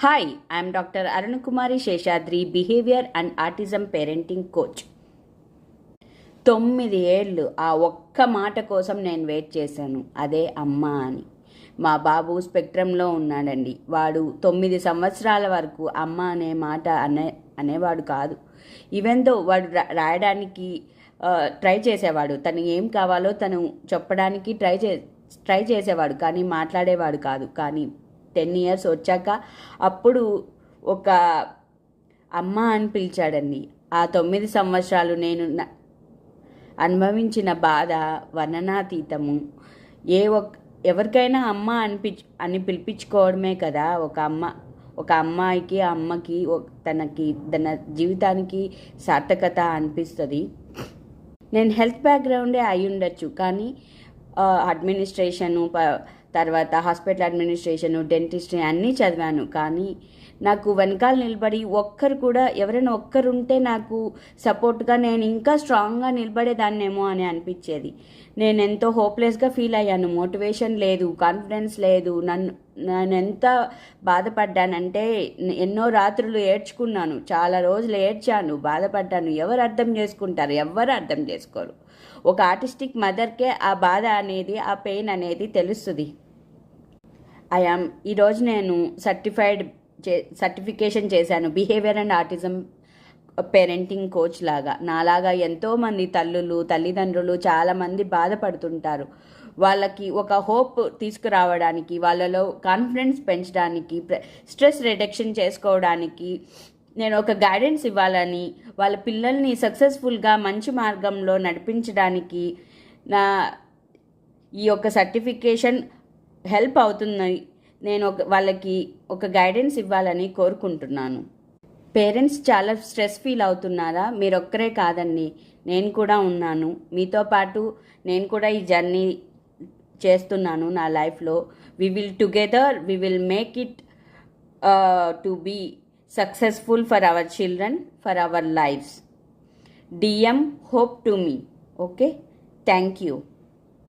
Hi, I am Dr. Arunakumari Sheshadri, Behavior and Autism Parenting Coach. 9 ఏళ్ళు ఆ ఒక్క మాట కోసం నేను వెయిట్ చేశాను. అదే అమ్మ అని. మా బాబు స్పెక్ట్రంలో ఉన్నాడండి. వాడు 9 సంవత్సరాల వరకు అమ్మ అనే మాట అనేవాడు కాదు. ఈవెన్ దో వాడు రాయడానికి ట్రై చేసేవాడు. తను ఏం కావాలో తను చెప్పడానికి ట్రై చేసేవాడు, కానీ మాట్లాడేవాడు కాదు. కానీ 10 ఇయర్స్ వచ్చాక అప్పుడు ఒక అమ్మ అని పిలిచాడండి. ఆ 9 సంవత్సరాలు నేను అనుభవించిన బాధ వర్ణనాతీతము. ఎవరికైనా అమ్మ అని పిలిపించుకోవడమే కదా ఒక అమ్మాయికి అమ్మకి తన జీవితానికి సార్థకత అనిపిస్తుంది. నేను హెల్త్ బ్యాక్గ్రౌండే అయి ఉండొచ్చు, కానీ అడ్మినిస్ట్రేషను, తర్వాత హాస్పిటల్ అడ్మినిస్ట్రేషను, డెంటిస్ట్రీ అన్నీ చదివాను. కానీ నాకు వెనకాల నిలబడి ఎవరైనా ఒక్కరుంటే నాకు సపోర్ట్గా నేను ఇంకా స్ట్రాంగ్గా నిలబడేదాన్నేమో అని అనిపించేది. నేను ఎంతో హోప్లెస్గా ఫీల్ అయ్యాను. మోటివేషన్ లేదు, కాన్ఫిడెన్స్ లేదు. నేను ఎంత బాధపడ్డానంటే ఎన్నో రాత్రులు ఏడ్చుకున్నాను, చాలా రోజులు ఏడ్చాను, బాధపడ్డాను. ఎవరు అర్థం చేసుకుంటారు? ఎవ్వరు అర్థం చేసుకోరు. ఒక ఆర్టిస్టిక్ మదర్కే ఆ బాధ అనేది, ఆ పెయిన్ అనేది తెలుస్తుంది. ఈరోజు నేను సర్టిఫికేషన్ చేశాను behaviour and autism parenting coach లాగా. నాలాగా ఎంతోమంది తల్లిదండ్రులు చాలామంది బాధపడుతుంటారు. వాళ్ళకి ఒక హోప్ తీసుకురావడానికి, వాళ్ళలో కాన్ఫిడెన్స్ పెంచడానికి, స్ట్రెస్ రిడక్షన్ చేసుకోవడానికి నేను ఒక గైడెన్స్ ఇవ్వాలని, వాళ్ళ పిల్లల్ని సక్సెస్ఫుల్గా మంచి మార్గంలో నడిపించడానికి నా ఈ యొక్క సర్టిఫికేషన్ హెల్ప్ అవుతుంది. నేను వాళ్ళకి ఒక గైడెన్స్ ఇవ్వాలని కోరుకుంటున్నాను. పేరెంట్స్ చాలా స్ట్రెస్ ఫీల్ అవుతున్నారా? మీరు ఒక్కరే కాదండి, నేను కూడా ఉన్నాను. మీతో పాటు నేను కూడా ఈ జర్నీ చేస్తున్నాను నా లైఫ్లో. We will make it to be successful for our children, for our lives. DM hope to me. Okay, thank you.